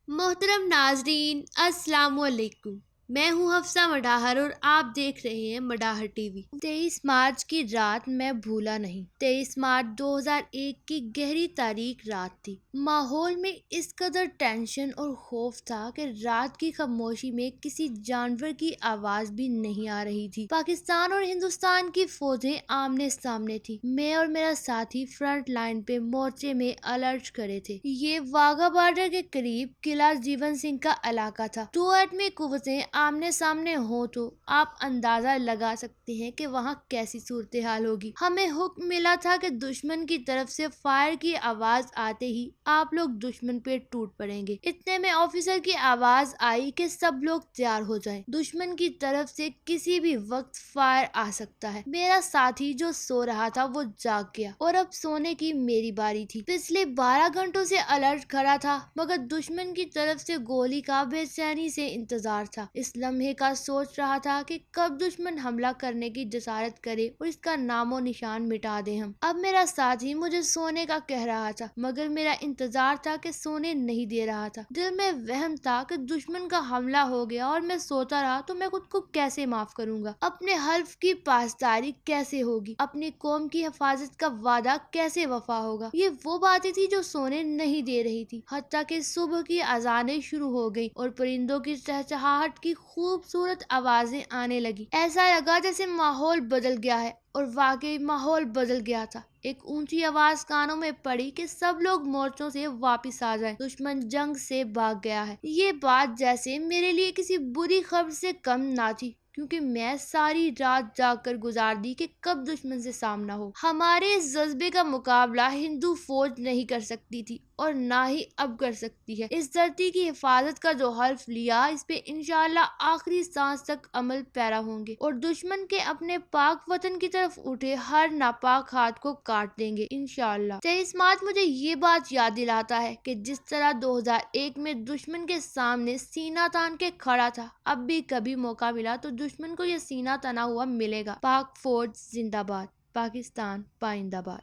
मोहतरम नाजरीन अस्सलाम वालेकुम। मैं हूं हफ्सा मडाहर और आप देख रहे हैं मडाहर टीवी। 23 मार्च की रात मैं भूला नहीं। 23 मार्च 2001 की गहरी तारीख रात थी। माहौल में इस कदर टेंशन और खौफ था कि रात की खामोशी में किसी जानवर की आवाज भी नहीं आ रही थी। पाकिस्तान और हिंदुस्तान की फौजें आमने सामने थी। मैं और मेरा साथी फ्रंट लाइन पे मोर्चे में अलर्ट करे थे। ये वाघा बॉर्डर के करीब किला जीवन सिंह का इलाका था। दो एटमी कुव्वतें आमने सामने हो तो आप अंदाजा लगा सकते हैं कि वहाँ कैसी सूरत हाल होगी। हमें हुक्म मिला था कि दुश्मन की तरफ से फायर की आवाज आते ही आप लोग दुश्मन पे टूट पड़ेंगे। इतने में ऑफिसर की आवाज आई कि सब लोग तैयार हो जाएं। दुश्मन की तरफ से किसी भी वक्त फायर आ सकता है। मेरा साथी जो सो रहा था वो जाग गया और अब सोने की मेरी बारी थी। पिछले 12 घंटों से अलर्ट खड़ा था मगर दुश्मन की तरफ से गोली का बेचैनी से इंतजार था। इस लम्हे का सोच रहा था कि कब दुश्मन हमला करने की जसारत करे और इसका नामो निशान मिटा दे हम। अब मेरा साथी मुझे सोने का कह रहा था मगर मेरा इंतजार था कि सोने नहीं दे रहा था। दिल में वहम था कि दुश्मन का हमला हो गया और मैं सोता रहा तो मैं खुद को कैसे माफ करूंगा, अपने हल्फ की पासदारी कैसे होगी, अपनी कौम की हिफाजत का वादा कैसे वफा होगा। ये वो बातें थी जो सोने नहीं दे रही थी। हत्ता कि सुबह की अजानें शुरू हो गई और परिंदों की चहचहाहट की खूबसूरत आवाजें आने लगी। ऐसा लगा जैसे माहौल बदल गया है और वाकई माहौल बदल गया था। एक ऊंची आवाज कानों में पड़ी कि सब लोग मोर्चों से वापस आ जाएं, दुश्मन जंग से भाग गया है। ये बात जैसे मेरे लिए किसी बुरी खबर से कम ना थी क्योंकि मैं सारी रात जागकर गुजार दी कि कब दुश्मन से सामना हो। हमारे इस जज्बे का मुकाबला हिंदू फौज नहीं कर सकती थी और ना ही अब कर सकती है। इस धरती की हिफाजत का जो हल्फ लिया इस पे इंशाल्लाह आखिरी सांस तक अमल पैरा होंगे और दुश्मन के अपने पाक वतन की तरफ उठे हर नापाक हाथ को काट देंगे इंशाल्लाह। 23 मार्च मुझे ये बात याद दिलाता है कि जिस तरह 2001 में दुश्मन के सामने सीना तान के खड़ा था, अब भी कभी मौका मिला तो दुश्मन को यह सीना तना हुआ मिलेगा। पाक फौज जिंदाबाद, पाकिस्तान पाइंदाबाद।